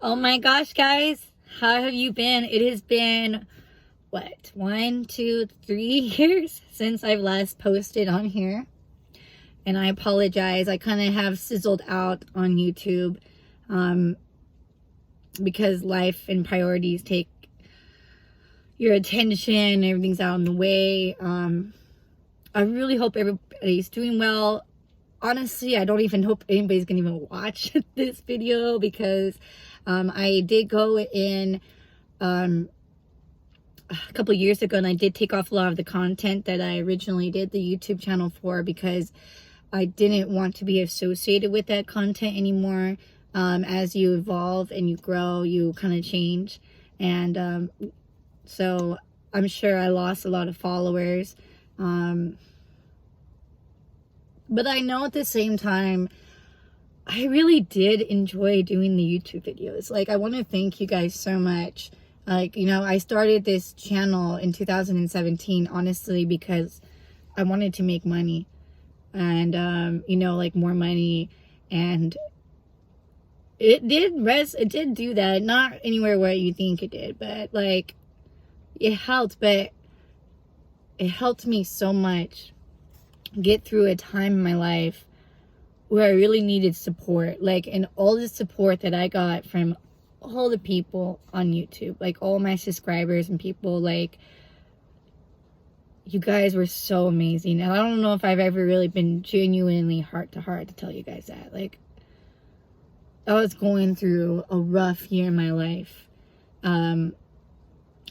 Oh my gosh, guys, how have you been? It has been, what, 1, 2, 3 years since I've last posted on here. And I apologize. I kind of have sizzled out on YouTube um, because life and priorities take your attention. Everything's out in the way. I really hope everybody's doing well. Honestly, I don't even hope anybody's gonna even watch this video because I did go in a couple years ago and I did take off a lot of the content that I originally did the YouTube channel for because I didn't want to be associated with that content anymore. As you evolve and you grow, you kind of change. And so I'm sure I lost a lot of followers. But I know at the same time, I really did enjoy doing the YouTube videos. Like, I want to thank you guys so much. Like, I started this channel in 2017, honestly, because I wanted to make money. And, like more money. And it did do that. Not anywhere where you think it did, but like, it helped. But it helped me so much get through a time in my life where I really needed support, like, and all the support that I got from all the people on YouTube, like all my subscribers and people, like, you guys were so amazing. And I don't know if I've ever really been genuinely heart to heart to tell you guys that. Like, I was going through a rough year in my life, knowing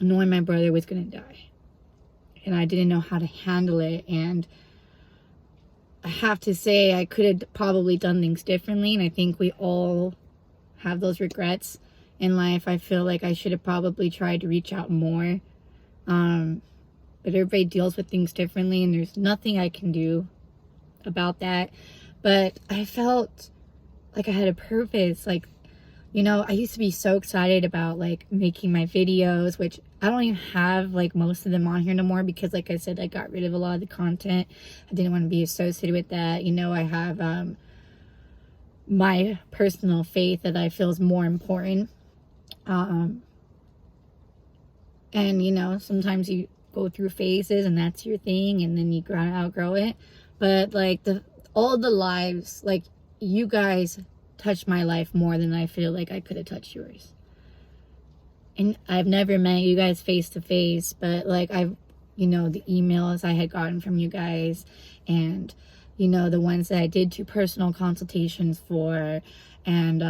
my brother was gonna die, and I didn't know how to handle it. And I have to say, I could have probably done things differently, and I think we all have those regrets in life. I feel like I should have probably tried to reach out more, but everybody deals with things differently, and there's nothing I can do about that. But I felt like I had a purpose. Like, I used to be so excited about like making my videos, which I don't even have like most of them on here no more because, like I said, I got rid of a lot of the content. I didn't want to be associated with that. I have my personal faith that I feel is more important. And sometimes you go through phases and that's your thing, and then you outgrow it. But like all the lives, like, you guys touched my life more than I feel like I could have touched yours. And I've never met you guys face to face, but like the emails I had gotten from you guys, and the ones that I did do personal consultations for, and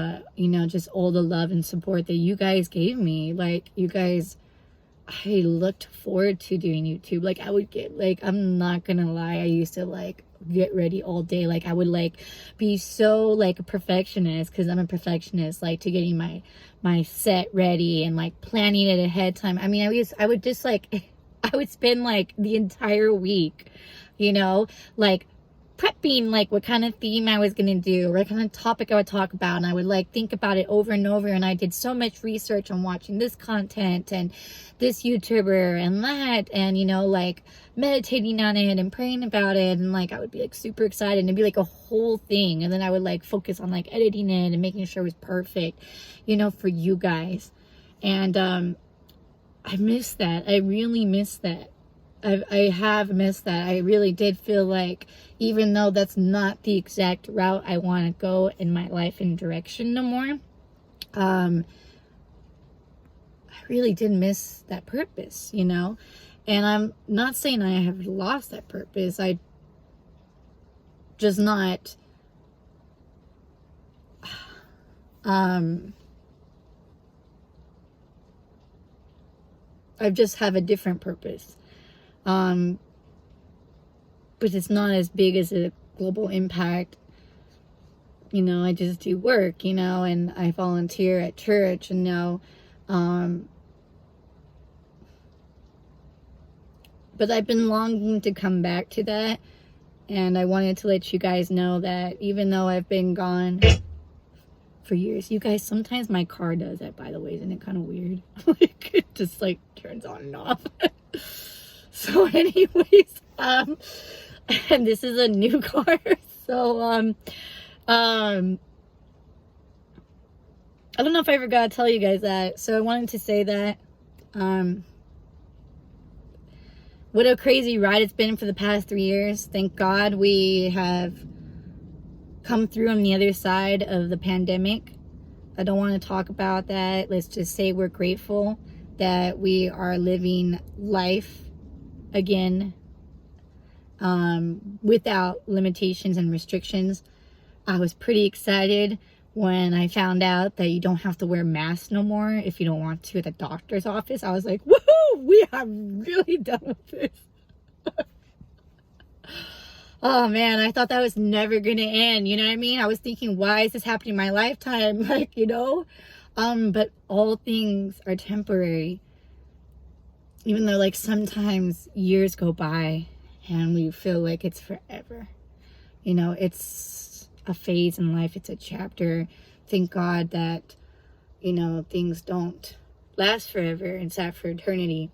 just all the love and support that you guys gave me. Like, you guys, I looked forward to doing YouTube. Like, I would get, like, I'm not gonna lie, I used to like get ready all day. Like, I would like be so like a perfectionist, because I'm a perfectionist, like, to getting my set ready and like planning it ahead of time. I mean, I would just like I would spend like the entire week, like prepping like what kind of theme I was gonna do, what kind of topic I would talk about, and I would like think about it over and over. And I did so much research on watching this content and this YouTuber and that, and like meditating on it and praying about it, and like I would be like super excited, and it'd be like a whole thing. And then I would like focus on like editing it and making sure it was perfect, for you guys. And I miss that. I really miss that. I have missed that. I really did feel like, even though that's not the exact route I want to go in my life and direction no more, I really did miss that purpose, And I'm not saying I have lost that purpose. I just not, I just have a different purpose. But it's not as big as a global impact. I just do work, and I volunteer at church, and but I've been longing to come back to that. And I wanted to let you guys know that even though I've been gone for years, you guys, sometimes my car does that, by the way. Isn't it kind of weird? Like, it just like turns on and off. So anyways, and this is a new car. So, I don't know if I ever got to tell you guys that. So I wanted to say that. What a crazy ride it's been for the past 3 years. Thank God we have come through on the other side of the pandemic. I don't want to talk about that. Let's just say we're grateful that we are living life again, without limitations and restrictions. I was pretty excited when I found out that you don't have to wear masks no more if you don't want to at the doctor's office. I was like, woohoo, we are really done with this. Oh man, I thought that was never gonna end, you know what I mean? I was thinking, why is this happening in my lifetime? Like, you know? But all things are temporary. Even though, like, sometimes years go by and we feel like it's forever. You know, it's a phase in life, it's a chapter. Thank God that, you know, things don't last forever. It's that for eternity.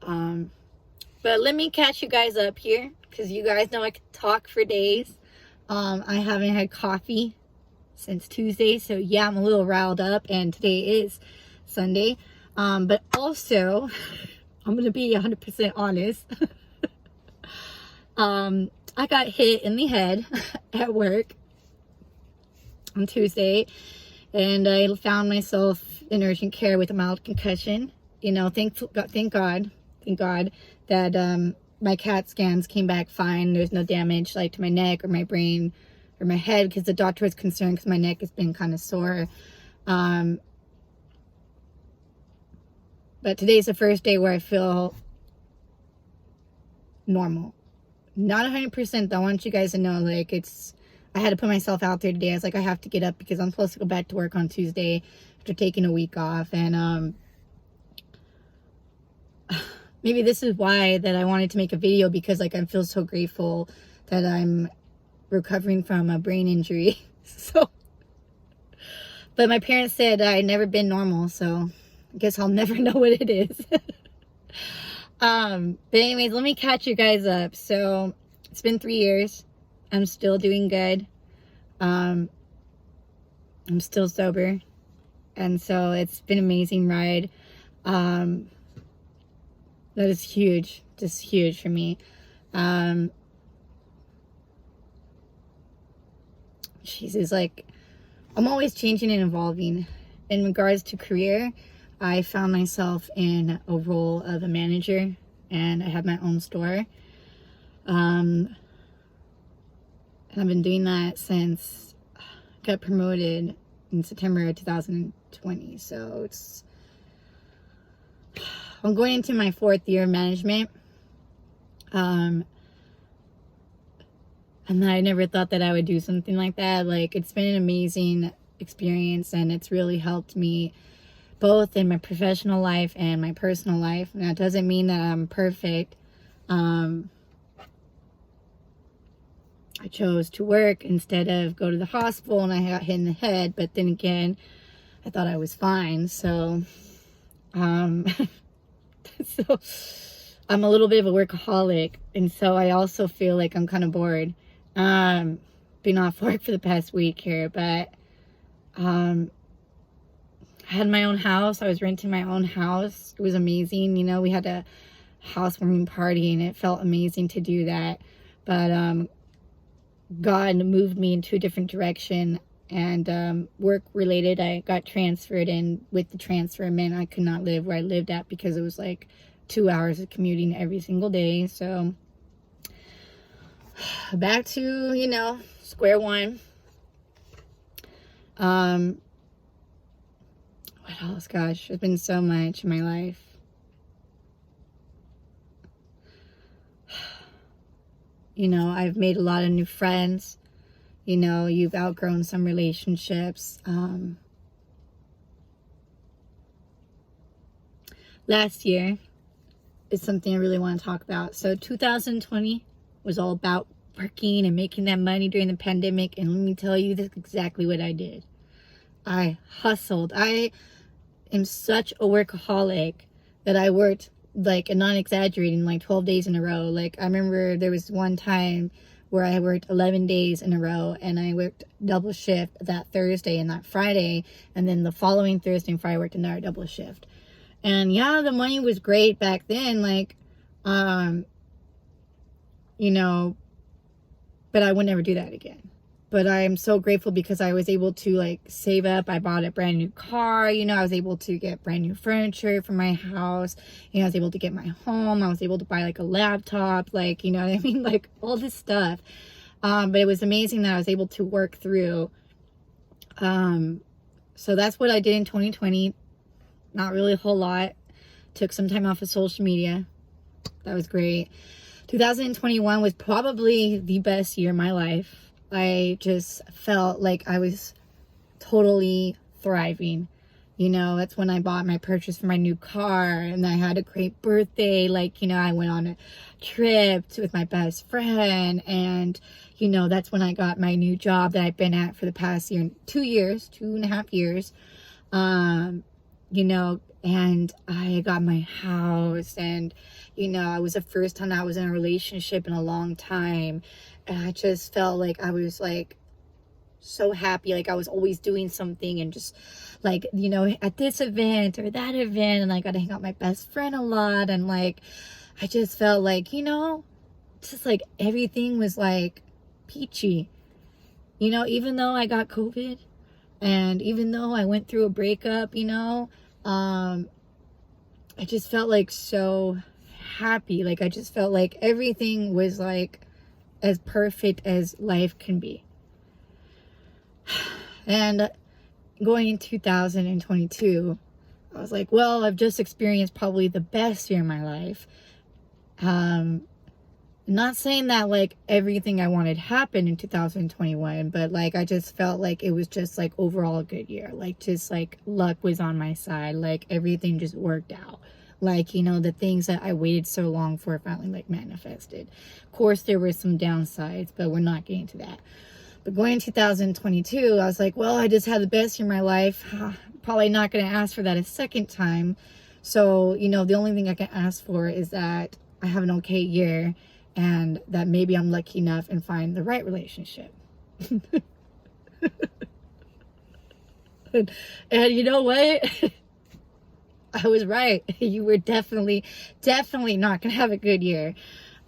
But let me catch you guys up here, because you guys know I could talk for days. I haven't had coffee since Tuesday, so yeah, I'm a little riled up, and today is Sunday. But also, I'm gonna be 100% honest. I got hit in the head at work on Tuesday, and I found myself in urgent care with a mild concussion. You know, thank God that my CAT scans came back fine. There's no damage like to my neck or my brain or my head, because the doctor was concerned because my neck has been kind of sore. But today's the first day where I feel normal. Not 100%. I want you guys to know, like, I had to put myself out there today. I was like, I have to get up because I'm supposed to go back to work on Tuesday after taking a week off. And maybe this is why that I wanted to make a video, because like I feel so grateful that I'm recovering from a brain injury. So, but my parents said I'd never been normal, so I guess I'll never know what it is. But anyways, let me catch you guys up. So it's been 3 years. I'm still doing good. I'm still sober. And so it's been an amazing ride. That is huge. Just huge for me. Jesus, like, I'm always changing and evolving. In regards to career, I found myself in a role of a manager, and I have my own store. And I've been doing that since I got promoted in September of 2020. So I'm going into my 4th year of management. And I never thought that I would do something like that. Like, it's been an amazing experience, and it's really helped me both in my professional life and my personal life. Now, it doesn't mean that I'm perfect. I chose to work instead of go to the hospital, and I got hit in the head, but then again, I thought I was fine. So, so I'm a little bit of a workaholic, and so I also feel like I'm kind of bored. Been off work for the past week here, but I had my own house. I was renting my own house. It was amazing. You know, we had a housewarming party, and it felt amazing to do that. But God moved me into a different direction, and work related, I got transferred, and with the transfer, it meant I could not live where I lived at, because it was like 2 hours of commuting every single day. So back to, you know, square one. What else? Gosh, there's been so much in my life. You know, I've made a lot of new friends. You know, you've outgrown some relationships. Last year is something I really want to talk about. So 2020 was all about working and making that money during the pandemic. And let me tell you, this is exactly what I did. I hustled. I am such a workaholic that I worked, like, and not exaggerating, like 12 days in a row. Like, I remember there was one time where I worked 11 days in a row, and I worked double shift that Thursday and that Friday, and then the following Thursday and Friday I worked another double shift. And yeah, the money was great back then, like, you know, but I would never do that again. But I'm so grateful because I was able to like save up. I bought a brand new car, you know, I was able to get brand new furniture for my house. You know, I was able to get my home. I was able to buy like a laptop, like, you know what I mean? Like all this stuff. But it was amazing that I was able to work through. So that's what I did in 2020. Not really a whole lot. Took some time off of social media. That was great. 2021 was probably the best year of my life. I just felt like I was totally thriving. You know, that's when I bought my purchase for my new car, and I had a great birthday. Like, you know, I went on a trip with my best friend, and, you know, that's when I got my new job that I've been at for the past year, 2.5 years. You know, and I got my house, and, you know, it was the first time I was in a relationship in a long time. And I just felt like I was like so happy, like I was always doing something, and just like, you know, at this event or that event, and I got to hang out with my best friend a lot, and like I just felt like, you know, just like everything was like peachy, you know, even though I got COVID, and even though I went through a breakup, you know, I just felt like so happy. Like I just felt like everything was like as perfect as life can be. And going in 2022, I was like, well, I've just experienced probably the best year of my life. Not saying that like everything I wanted happened in 2021, but like I just felt like it was just like overall a good year. Like just like luck was on my side. Like everything just worked out. Like, you know, the things that I waited so long for finally like manifested. Of course, there were some downsides, but we're not getting to that. But going in 2022, I was like, well, I just had the best year of my life. Probably not going to ask for that a second time. So, you know, the only thing I can ask for is that I have an okay year, and that maybe I'm lucky enough and find the right relationship. And you know what? I was right. You were definitely not going to have a good year.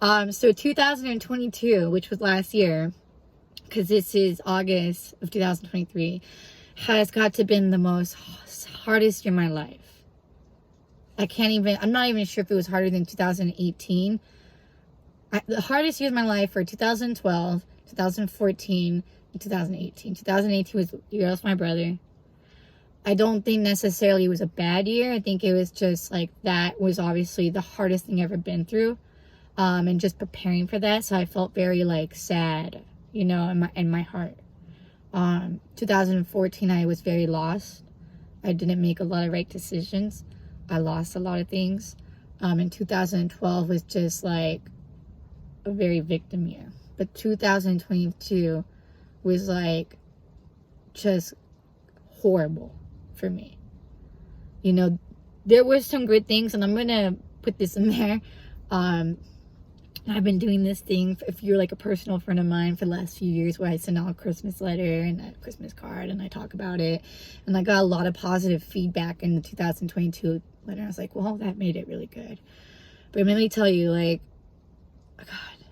So 2022, which was last year, because this is August of 2023, has got to been the hardest year of my life. I'm not even sure if it was harder than 2018. The hardest years of my life were 2012, 2014, and 2018. 2018 was the year I lost my brother. I don't think necessarily it was a bad year. I think it was just like, that was obviously the hardest thing I've ever been through. And just preparing for that. So I felt very like sad, you know, in my heart. 2014, I was very lost. I didn't make a lot of right decisions. I lost a lot of things. And 2012 was just like a very victim year. But 2022 was like just horrible for me. You know, there were some good things, and I'm gonna put this in there. I've been doing this thing, if you're like a personal friend of mine, for the last few years, where I send out a Christmas letter and a Christmas card, and I talk about it, and I got a lot of positive feedback in the 2022 letter. I was like, well, that made it really good. But let me tell you, like, oh God,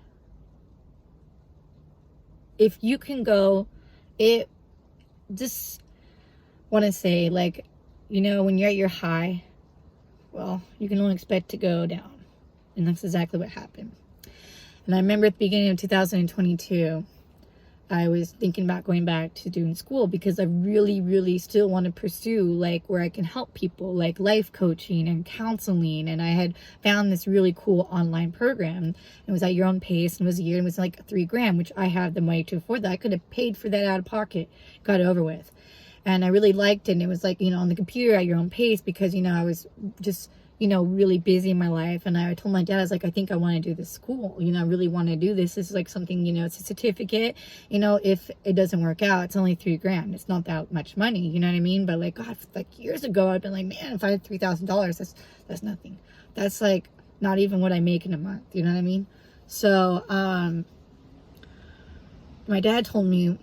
if you can go, it just want to say, like, you know, when you're at your high, well, you can only expect to go down. And that's exactly what happened. And I remember at the beginning of 2022, I was thinking about going back to doing school, because I really still want to pursue like where I can help people, like life coaching and counseling. And I had found this really cool online program. It was at your own pace, and it was a year, and it was like $3,000, which I have the money to afford that. I could have paid for that out of pocket, got it over with. And I really liked it. And it was like, you know, on the computer at your own pace, because, you know, I was just, you know, really busy in my life. And I told my dad, I was like, I think I want to do this school. You know, I really want to do this. This is like something, you know, it's a certificate. You know, if it doesn't work out, it's only $3,000. It's not that much money. You know what I mean? But like, God, like years ago, I've been like, man, if I had $3,000, that's nothing. That's like not even what I make in a month. You know what I mean? So, my dad told me,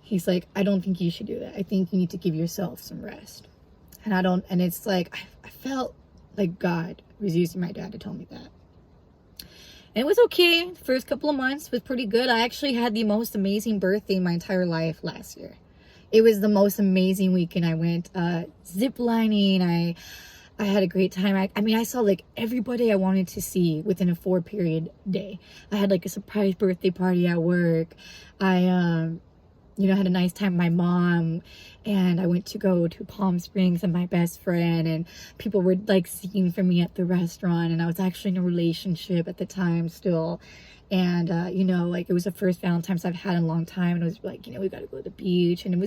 he's like, I don't think you should do that. I think you need to give yourself some rest. And it's like, I felt like God was using my dad to tell me that. And it was okay. The first couple of months was pretty good. I actually had the most amazing birthday in my entire life last year. It was the most amazing weekend. I went zip lining. I had a great time. I mean, I saw like everybody I wanted to see within a 4-period day. I had like a surprise birthday party at work. I had a nice time with my mom, and I went to go to Palm Springs with my best friend, and people were like singing for me at the restaurant, and I was actually in a relationship at the time still. And like it was the first Valentine's I've had in a long time, and it was like, we got to go to the beach, and it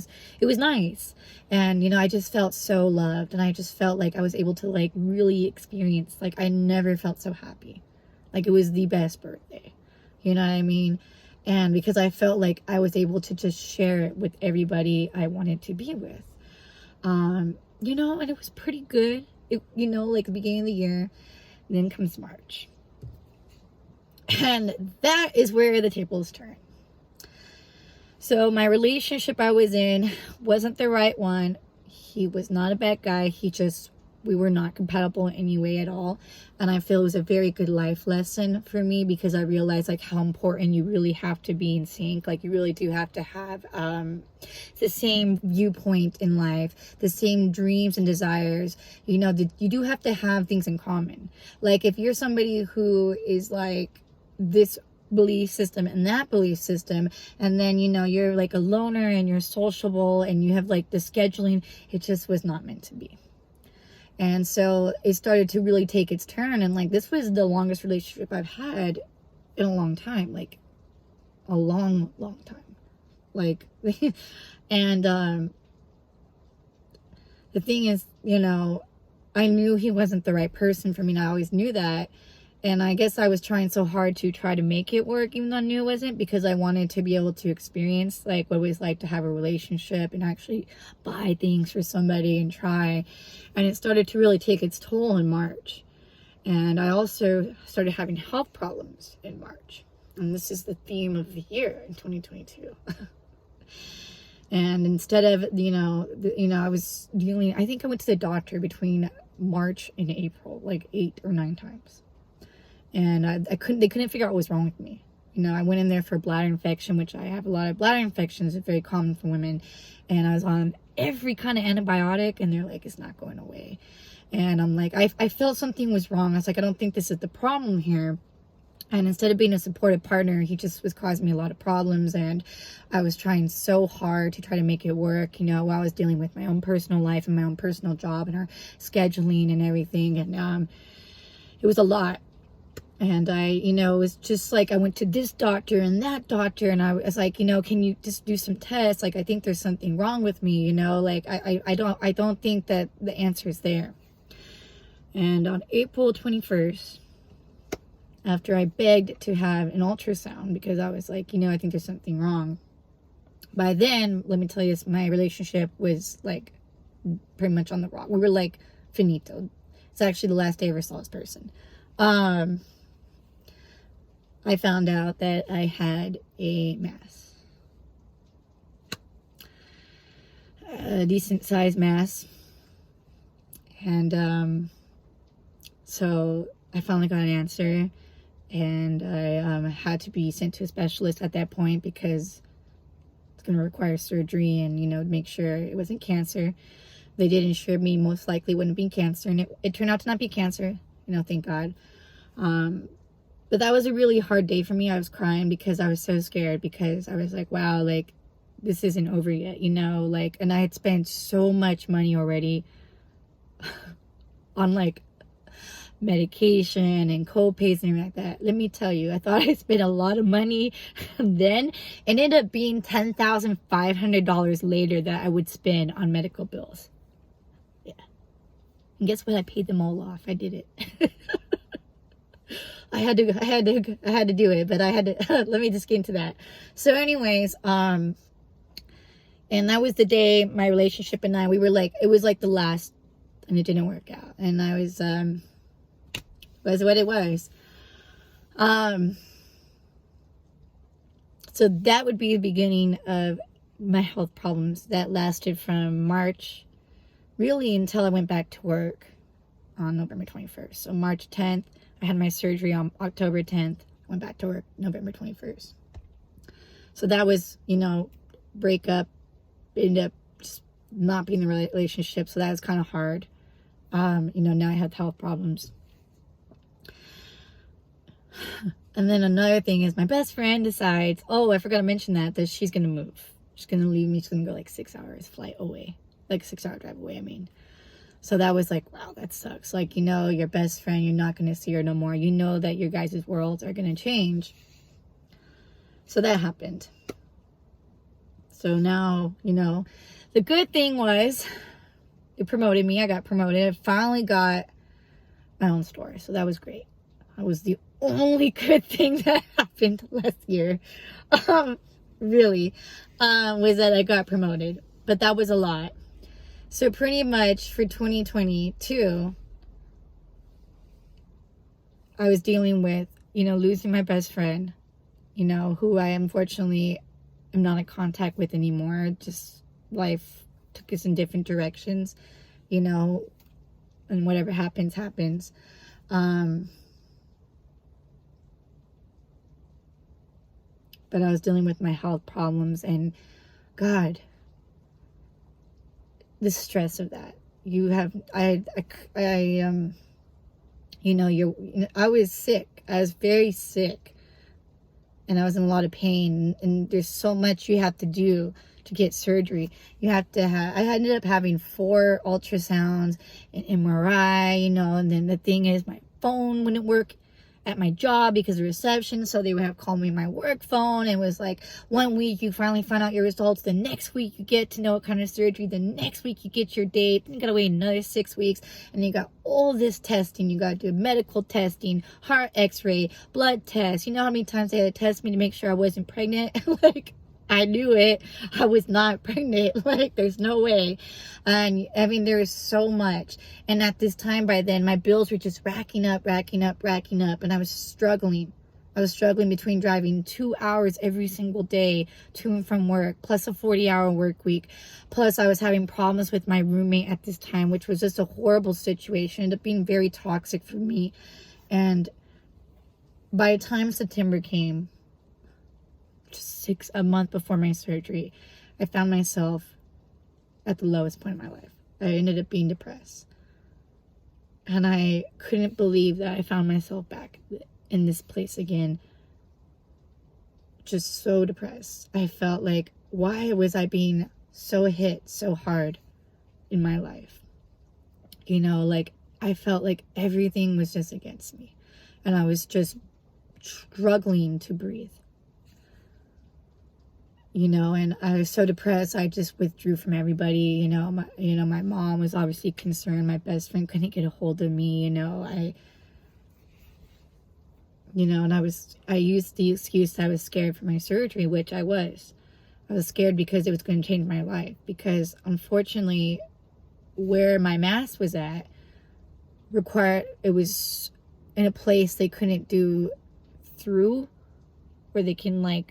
was nice. And I just felt so loved, and I just felt like I was able to like really experience, like I never felt so happy. Like it was the best birthday, you know what I mean? And because I felt like I was able to just share it with everybody I wanted to be with. And it was pretty good. Like the beginning of the year, and then comes March. And that is where the tables turn. So my relationship I was in wasn't the right one. He was not a bad guy. We were not compatible in any way at all. And I feel it was a very good life lesson for me, because I realized like how important you really have to be in sync. Like you really do have to have the same viewpoint in life, the same dreams and desires. You do have to have things in common. Like if you're somebody who is like this belief system and that belief system, and then you're like a loner and you're sociable and you have like the scheduling, it just was not meant to be. And so it started to really take its turn, and like this was the longest relationship I've had in a long time, like a long time, like and the thing is, I knew he wasn't the right person for me, and I always knew that. And I guess I was trying so hard to try to make it work, even though I knew it wasn't, because I wanted to be able to experience like what it was like to have a relationship and actually buy things for somebody and try. And it started to really take its toll in March. And I also started having health problems in March. And this is the theme of the year in 2022. And instead of, I was dealing, I think I went to the doctor between March and April, like 8 or 9 times. And they couldn't figure out what was wrong with me. I went in there for bladder infection, which I have a lot of bladder infections. It's very common for women. And I was on every kind of antibiotic, and they're like, it's not going away. And I'm like, I felt something was wrong. I was like, I don't think this is the problem here. And instead of being a supportive partner, he just was causing me a lot of problems. And I was trying so hard to try to make it work, while I was dealing with my own personal life and my own personal job and our scheduling and everything. And it was a lot. And it was just like I went to this doctor and that doctor, and I was like, can you just do some tests? Like, I think there's something wrong with me, like I don't think that the answer is there. And on April 21st, after I begged to have an ultrasound because I was like, I think there's something wrong. By then, let me tell you, my relationship was like pretty much on the rock. We were like finito. It's actually the last day I ever saw this person. I found out that I had a mass, a decent sized mass. And so I finally got an answer, and I had to be sent to a specialist at that point because it's going to require surgery and, make sure it wasn't cancer. They did ensure me most likely wouldn't be cancer, and it turned out to not be cancer, thank God. But that was a really hard day for me. I was crying because I was so scared, because I was like, wow, like this isn't over yet, and I had spent so much money already on like medication and co-pays and everything like that. Let me tell you, I thought I spent a lot of money then. It ended up being $10,500 later that I would spend on medical bills. Yeah. And guess what? I paid them all off. I did it. I had to do it, but I had to, let me just get into that. So anyways, and that was the day my relationship and we were like, it was like the last, and it didn't work out. And I was what it was. So that would be the beginning of my health problems that lasted from March really until I went back to work on November 21st. So March 10th, I had my surgery on October 10th, went back to work November 21st. So that was, breakup, ended up just not being in a relationship. So that was kind of hard. Now I have health problems. And then another thing is my best friend decides, I forgot to mention that she's going to move. She's going to leave me. She's going to go like 6 hours flight away. Like 6 hour drive away, I mean. So that was like, wow, that sucks. Like, your best friend, you're not going to see her no more. You know that your guys' worlds are going to change. So that happened. So now, the good thing was it promoted me. I got promoted. I finally got my own store. So that was great. That was the only good thing that happened last year. Really, was that I got promoted. But that was a lot. So pretty much for 2022, I was dealing with, losing my best friend, who I unfortunately am not in contact with anymore. Just life took us in different directions, and whatever happens, happens. But I was dealing with my health problems, and God, the stress of that. I was sick. I was very sick, and I was in a lot of pain, and there's so much you have to do to get surgery. I ended up having 4 ultrasounds, an MRI, and then the thing is my phone wouldn't work at my job because of reception, so they would have called me my work phone. And it was like 1 week you finally find out your results, the next week you get to know what kind of surgery, the next week you get your date, then you gotta wait another 6 weeks, and you got all this testing. You gotta do medical testing, heart x-ray, blood tests. You know how many times they had to test me to make sure I wasn't pregnant? Like, I knew it. I was not pregnant. Like, there's no way. And I mean, there is so much. And at this time, by then, my bills were just racking up. And I was struggling. I was struggling between driving 2 hours every single day to and from work, plus a 40-hour work week. Plus, I was having problems with my roommate at this time, which was just a horrible situation. It ended up being very toxic for me. And by the time September came, just a month before my surgery, I found myself at the lowest point of my life. I ended up being depressed. And I couldn't believe that I found myself back in this place again. Just so depressed. I felt like, why was I being so hit so hard in my life? I felt like everything was just against me. And I was just struggling to breathe. And I was so depressed, I just withdrew from everybody. My mom was obviously concerned. My best friend couldn't get a hold of me. And I used the excuse that I was scared for my surgery, which I was. I was scared because it was going to change my life. Because unfortunately, where my mass was at, it was in a place they couldn't do through, where they can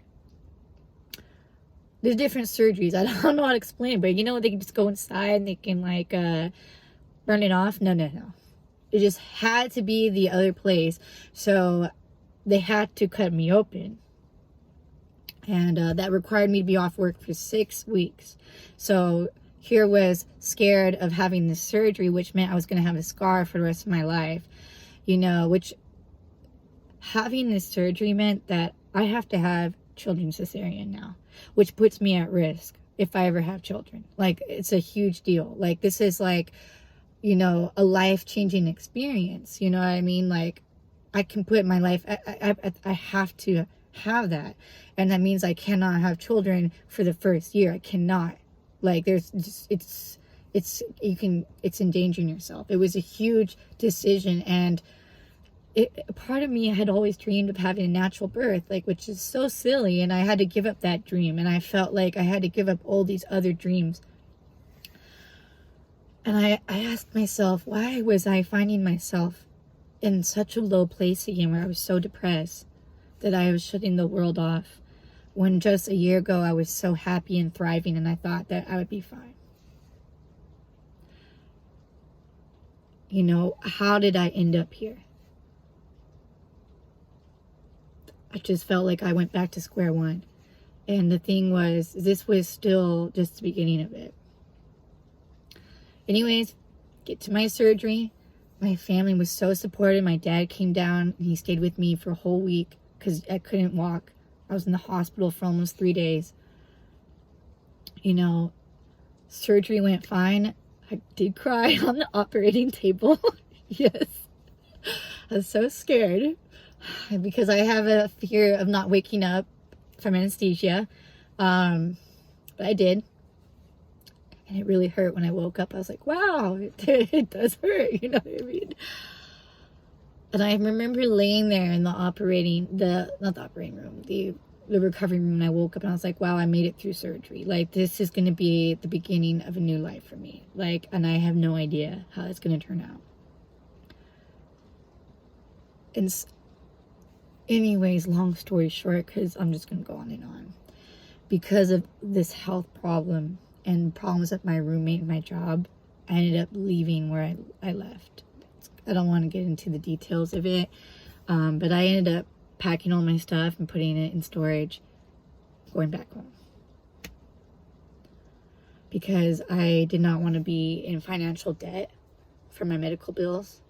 there's different surgeries. I don't know how to explain it, but they can just go inside and they can burn it off. No. It just had to be the other place. So they had to cut me open. And that required me to be off work for 6 weeks. So here was scared of having this surgery, which meant I was going to have a scar for the rest of my life. Which having this surgery meant that I have to have children's cesarean now, which puts me at risk if I ever have children. It's a huge deal. This is a life-changing experience. You know what I mean? I can put my life, I have to have that. And that means I cannot have children for the first year. I cannot. There's just, it's endangering yourself. It was a huge decision. And part of me had always dreamed of having a natural birth, which is so silly, and I had to give up that dream, and I felt like I had to give up all these other dreams. And I asked myself, why was I finding myself in such a low place again, where I was so depressed that I was shutting the world off? when just a year ago I was so happy and thriving and I thought that I would be fine. You know, how did I end up here? I just felt like I went back to square one. And the thing was, this was still just the beginning of it. Anyways, get to my surgery. My family was so supportive. My dad came down and he stayed with me for a whole week because I couldn't walk. I was in the hospital for almost 3 days. You know, surgery went fine. I did cry on the operating table. Yes. I was so scared because I have a fear of not waking up from anesthesia. But I did. And it really hurt when I woke up. I was like, wow, it does hurt. You know what I mean? And I remember laying there in the recovery room, and I woke up and I was like, wow, I made it through surgery. Like, this is going to be the beginning of a new life for me. Like, and I have no idea how it's going to turn out. And anyways, long story short, because I'm just going to go on and on. Because of this health problem and problems with my roommate and my job, I ended up leaving where I left. I don't want to get into the details of it, but I ended up packing all my stuff and putting it in storage, going back home. Because I did not want to be in financial debt for my medical bills.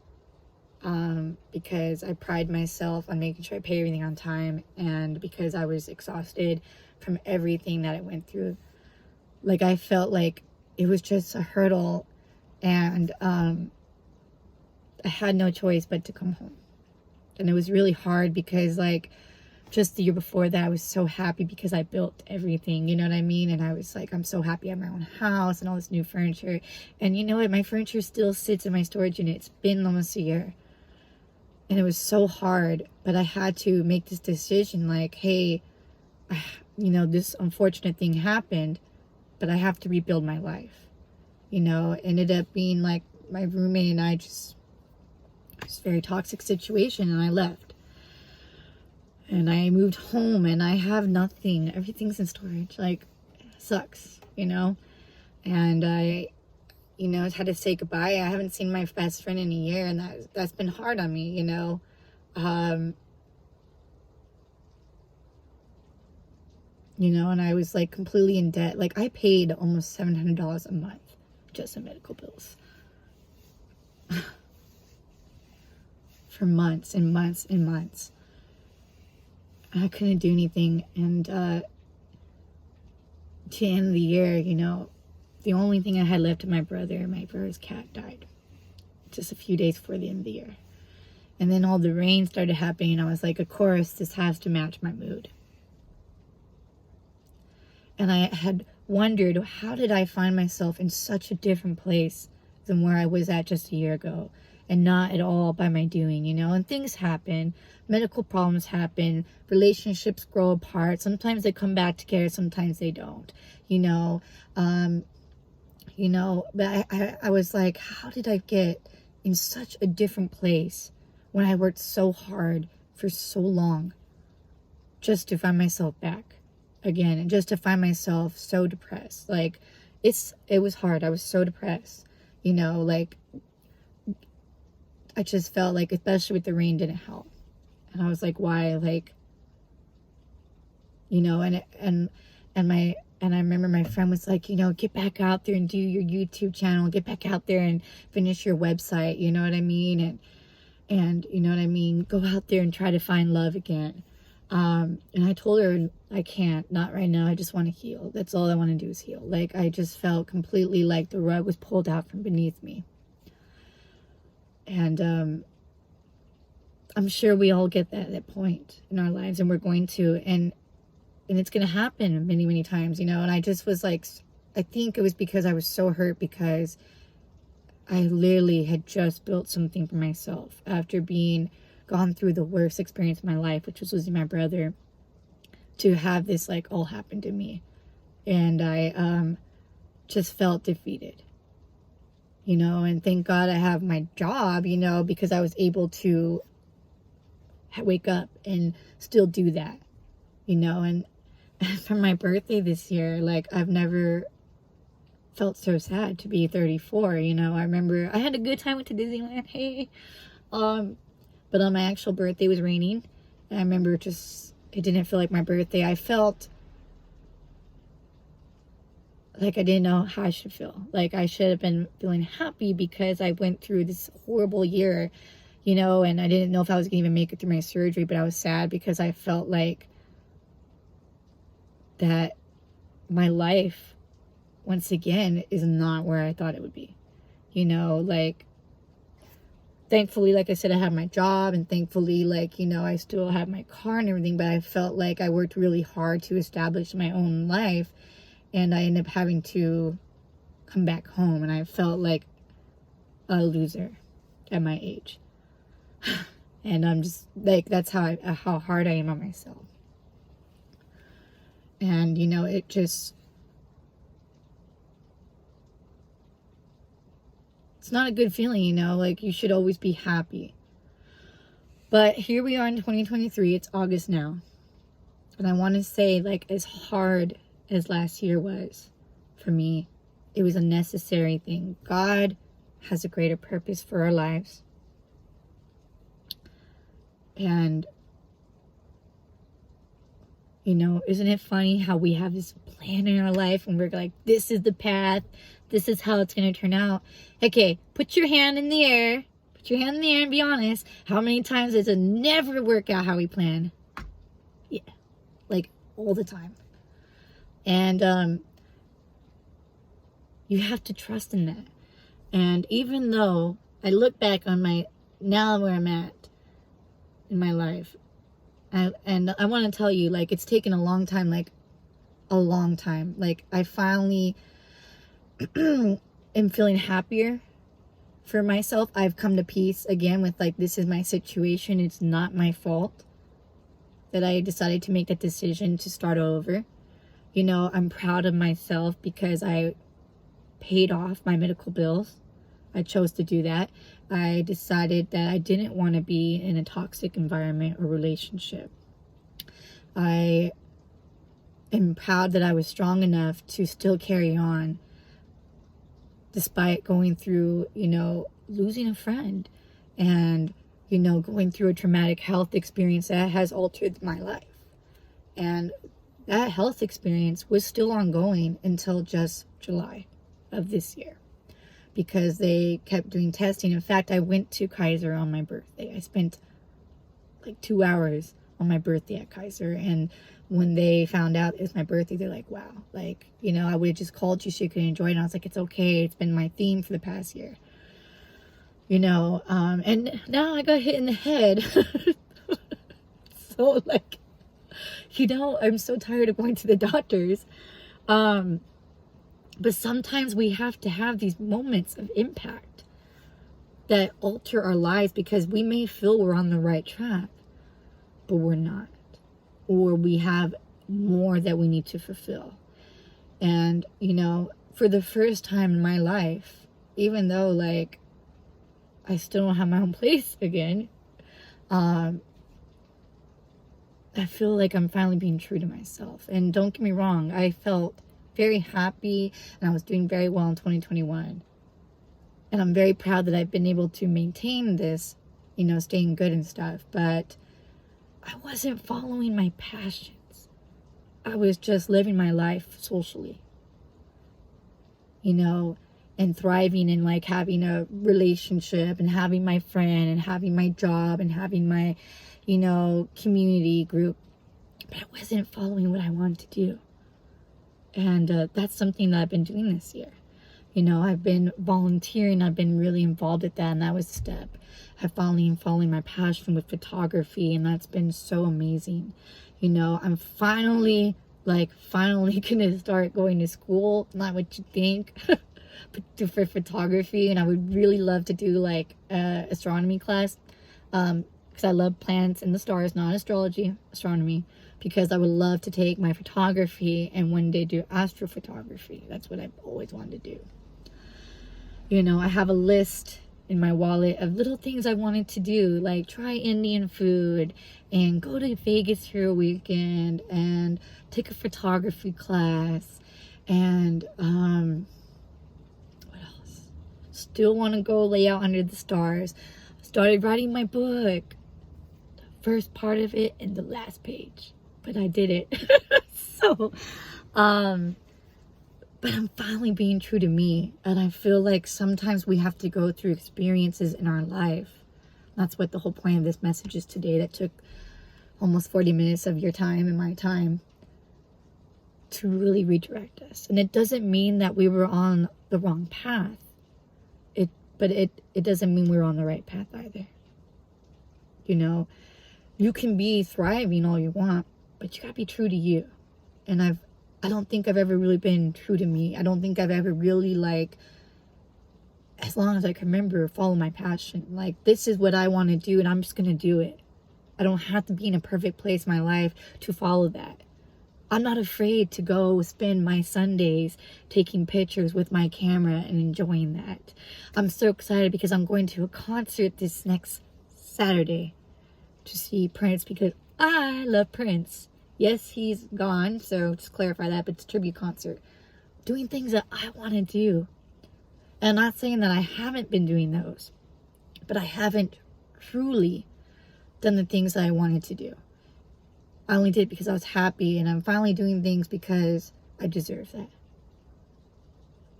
Because I pride myself on making sure I pay everything on time, and because I was exhausted from everything that I went through. Like, I felt like it was just a hurdle, and I had no choice but to come home. And it was really hard because, like, just the year before that, I was so happy because I built everything, you know what I mean? And I was like, I'm so happy I have my own house and all this new furniture. And you know what? My furniture still sits in my storage unit. It's been almost a year. And it was so hard, but I had to make this decision, like, hey, you know, this unfortunate thing happened, but I have to rebuild my life. You know, it ended up being like my roommate and I just, it was a very toxic situation, and I left. And I moved home and I have nothing. Everything's in storage. Like, it sucks, you know? And I, you know, had to say goodbye. I haven't seen my best friend in a year, and that's been hard on me, you know? You know, and I was like completely in debt. Like, I paid almost $700 a month just in medical bills. For months and months and months. I couldn't do anything. And to the end of the year, you know, the only thing I had left of my brother's cat died just a few days before the end of the year. And then all the rain started happening, and I was like, of course, this has to match my mood. And I had wondered, how did I find myself in such a different place than where I was at just a year ago? And not at all by my doing, you know? And things happen. Medical problems happen. Relationships grow apart. Sometimes they come back together. Sometimes they don't, you know? You know, but I was like, how did I get in such a different place when I worked so hard for so long just to find myself back again, and just to find myself so depressed? Like, it was hard. I was so depressed, you know, like, I just felt like, especially with the rain, didn't help. And I was like, why? Like, you know, and I remember my friend was like, you know, get back out there and do your YouTube channel, get back out there and finish your website, you know what I mean? And you know what I mean? Go out there and try to find love again. And I told her, I can't, not right now. I just want to heal. That's all I want to do is heal. Like, I just felt completely like the rug was pulled out from beneath me. And I'm sure we all get that at that point in our lives, and we're going to, and it's going to happen many, many times, you know? And I just was like, I think it was because I was so hurt because I literally had just built something for myself after being gone through the worst experience of my life, which was losing my brother, to have this like all happen to me. And I just felt defeated, you know? And thank God I have my job, you know, because I was able to wake up and still do that, you know? And for my birthday this year, like, I've never felt so sad to be 34. You know, I remember I had a good time with the Disneyland, hey. But on my actual birthday, it was raining. And I remember just, it didn't feel like my birthday. I felt like I didn't know how I should feel. Like, I should have been feeling happy because I went through this horrible year, you know, and I didn't know if I was going to even make it through my surgery, but I was sad because I felt like that my life, once again, is not where I thought it would be. You know, like, thankfully, like I said, I have my job, and thankfully, like, you know, I still have my car and everything, but I felt like I worked really hard to establish my own life, and I ended up having to come back home, and I felt like a loser at my age. And I'm just, like, that's how hard I am on myself. And, you know, it just, it's not a good feeling, you know, like, you should always be happy. But here we are in 2023, it's August now. And I want to say, like, as hard as last year was for me, it was a necessary thing. God has a greater purpose for our lives. And, you know, isn't it funny how we have this plan in our life and we're like, this is the path, this is how it's going to turn out. Okay, put your hand in the air. Put your hand in the air and be honest. How many times does it never work out how we plan? Yeah, like, all the time. And you have to trust in that. And even though I look back on now where I'm at in my life, and I want to tell you, like, it's taken a long time, like, a long time. Like, I finally am feeling happier for myself. I've come to peace again with, like, this is my situation. It's not my fault that I decided to make that decision to start over. You know, I'm proud of myself because I paid off my medical bills. I chose to do that. I decided that I didn't want to be in a toxic environment or relationship. I am proud that I was strong enough to still carry on despite going through, you know, losing a friend and, you know, going through a traumatic health experience that has altered my life. And that health experience was still ongoing until just July of this year because they kept doing testing. In fact, I went to Kaiser on my birthday. I spent like 2 hours on my birthday at Kaiser, and when they found out it was my birthday, they're like, wow, like, you know, I would have just called you so you could enjoy it. And I was like, it's okay, it's been my theme for the past year, you know. And now I got hit in the head. So, like, you know, I'm so tired of going to the doctors. But sometimes we have to have these moments of impact that alter our lives because we may feel we're on the right track, but we're not. Or we have more that we need to fulfill. And, you know, for the first time in my life, even though, like, I still don't have my own place again, I feel like I'm finally being true to myself. And don't get me wrong, I felt very happy and I was doing very well in 2021. And I'm very proud that I've been able to maintain this, you know, staying good and stuff. But I wasn't following my passions. I was just living my life socially, you know, and thriving and, like, having a relationship and having my friend and having my job and having my, you know, community group. But I wasn't following what I wanted to do. And that's something that I've been doing this year. You know, I've been volunteering. I've been really involved with that, and that was a step. I've finally following my passion with photography, and that's been so amazing. You know, I'm finally gonna start going to school. Not what you think, but for photography. And I would really love to do, like, astronomy class, because I love planets and the stars, not astrology, astronomy. Because I would love to take my photography and one day do astrophotography. That's what I've always wanted to do. You know, I have a list in my wallet of little things I wanted to do, like try Indian food and go to Vegas for a weekend and take a photography class and what else? Still want to go lay out under the stars. Started writing my book. The first part of it and the last page. But I did it. So, but I'm finally being true to me. And I feel like sometimes we have to go through experiences in our life. That's what the whole point of this message is today. That took almost 40 minutes of your time and my time to really redirect us. And it doesn't mean that we were on the wrong path. But it doesn't mean we're on the right path either. You know, you can be thriving all you want, but you gotta be true to you. And I don't think I've ever really been true to me. I don't think I've ever really, like, as long as I can remember, follow my passion. Like, this is what I want to do and I'm just gonna do it. I don't have to be in a perfect place in my life to follow that. I'm not afraid to go spend my Sundays taking pictures with my camera and enjoying that. I'm so excited because I'm going to a concert this next Saturday to see Prince because I love Prince. Yes, he's gone, so just clarify that, but it's a tribute concert. Doing things that I want to do. And I'm not saying that I haven't been doing those, but I haven't truly done the things that I wanted to do. I only did it because I was happy, and I'm finally doing things because I deserve that.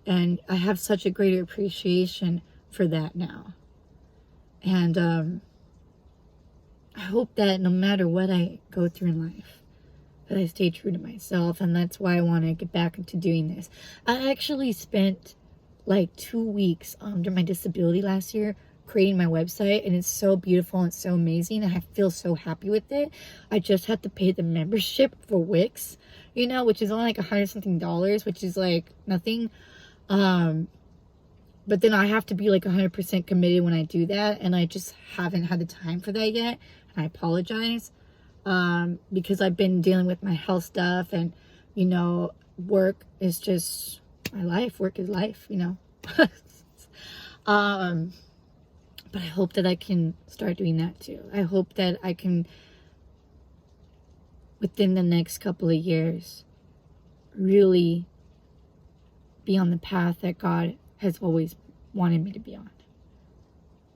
And I have such a greater appreciation for that now. And I hope that no matter what I go through in life, that I stay true to myself, and that's why I want to get back into doing this. I actually spent like 2 weeks during my disability last year creating my website, and it's so beautiful and so amazing, and I feel so happy with it. I just had to pay the membership for Wix, you know, which is only like $100 something, which is like nothing. But then I have to be like 100% committed when I do that, and I just haven't had the time for that yet, and I apologize. Because I've been dealing with my health stuff, and you know, work is just my life. Work is life, you know. But I hope that I can start doing that too. I hope that I can, within the next couple of years, really be on the path that God has always wanted me to be on.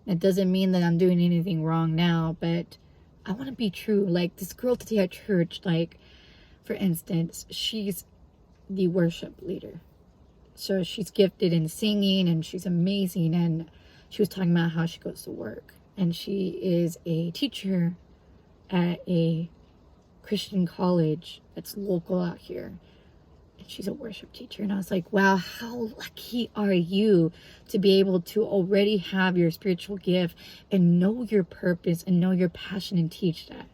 That doesn't mean that I'm doing anything wrong now, but I want to be true. Like this girl today at church, like, for instance, she's the worship leader. So she's gifted in singing and she's amazing. And she was talking about how she goes to work. And she is a teacher at a Christian college that's local out here. And she's a worship teacher. And I was like, wow, how lucky are you to be able to already have your spiritual gift and know your purpose and know your passion and teach that.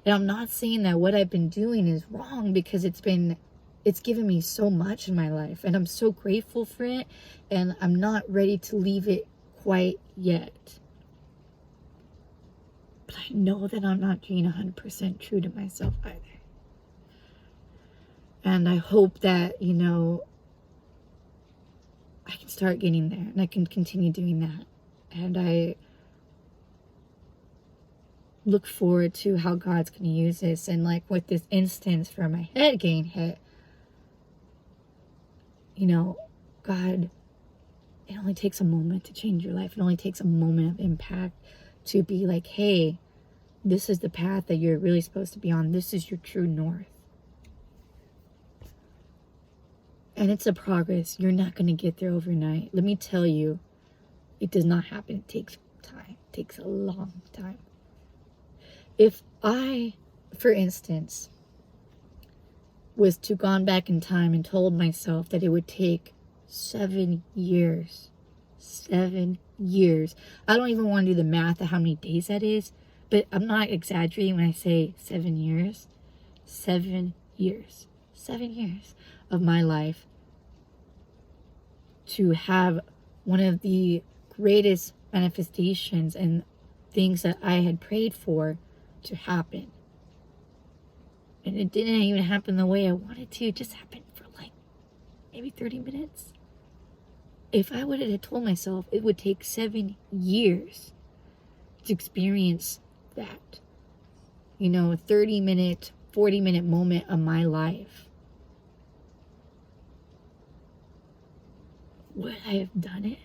And I'm not saying that what I've been doing is wrong, because it's given me so much in my life, and I'm so grateful for it, and I'm not ready to leave it quite yet. But I know that I'm not being 100% true to myself either. And I hope that, you know, I can start getting there, and I can continue doing that. And I look forward to how God's going to use this. And like with this instance for my head getting hit, you know, God, it only takes a moment to change your life. It only takes a moment of impact to be like, hey, this is the path that you're really supposed to be on. This is your true north. And it's a progress. You're not going to get there overnight. Let me tell you, it does not happen. It takes time. It takes a long time. If I, for instance, was to gone back in time and told myself that it would take 7 years. 7 years. I don't even want to do the math of how many days that is, but I'm not exaggerating when I say 7 years. 7 years. 7 years of my life to have one of the greatest manifestations and things that I had prayed for to happen. And it didn't even happen the way I wanted to. It just happened for like maybe 30 minutes. if I would have told myself it would take 7 years to experience that, you know, a 30-minute, 40-minute moment of my life, would I have done it?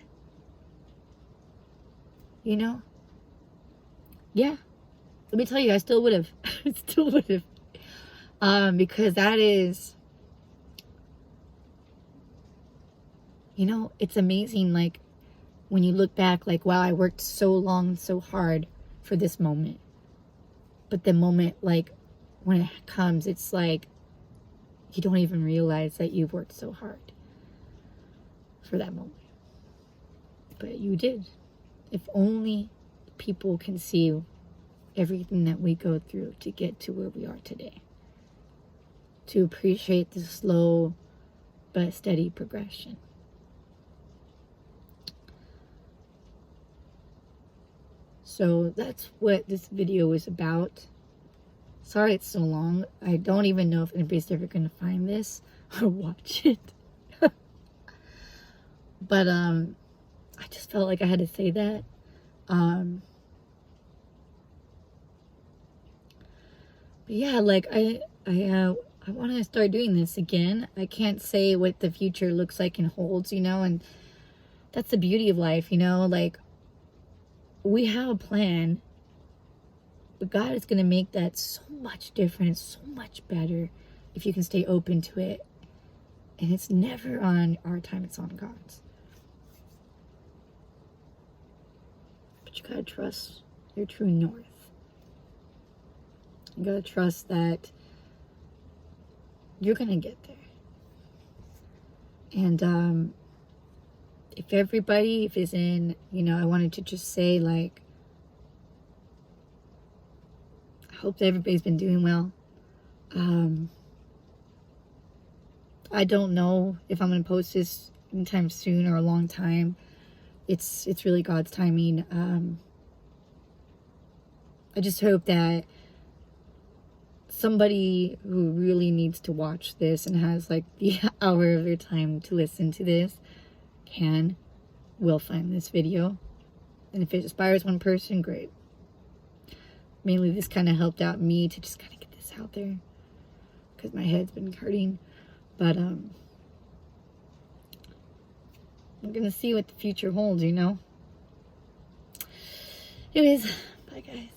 You know? Yeah. Let me tell you, I still would have. I still would have. Because that is, you know, it's amazing, like, when you look back, like, wow, I worked so long, so hard for this moment. But the moment, like, when it comes, it's like, you don't even realize that you've worked so hard for that moment. But you did. If only people can see everything that we go through to get to where we are today. To appreciate the slow but steady progression. So that's what this video is about. Sorry it's so long. I don't even know if anybody's ever going to find this or watch it. But I just felt like I had to say that. But yeah, like I want to start doing this again. I can't say what the future looks like and holds, you know, and that's the beauty of life, you know, like we have a plan, but God is going to make that so much different, so much better if you can stay open to it. And it's never on our time, it's on God's. But you gotta trust your true north. You gotta trust that you're gonna get there. And if it's in, you know, I wanted to just say, like, I hope that everybody's been doing well. I don't know if I'm gonna post this anytime soon or a long time. It's really God's timing. I just hope that somebody who really needs to watch this and has like the hour of their time to listen to this will find this video. And if it inspires one person, great. Mainly this kind of helped out me to just kind of get this out there because my head's been hurting. But I'm gonna see what the future holds, you know. Anyways, bye guys.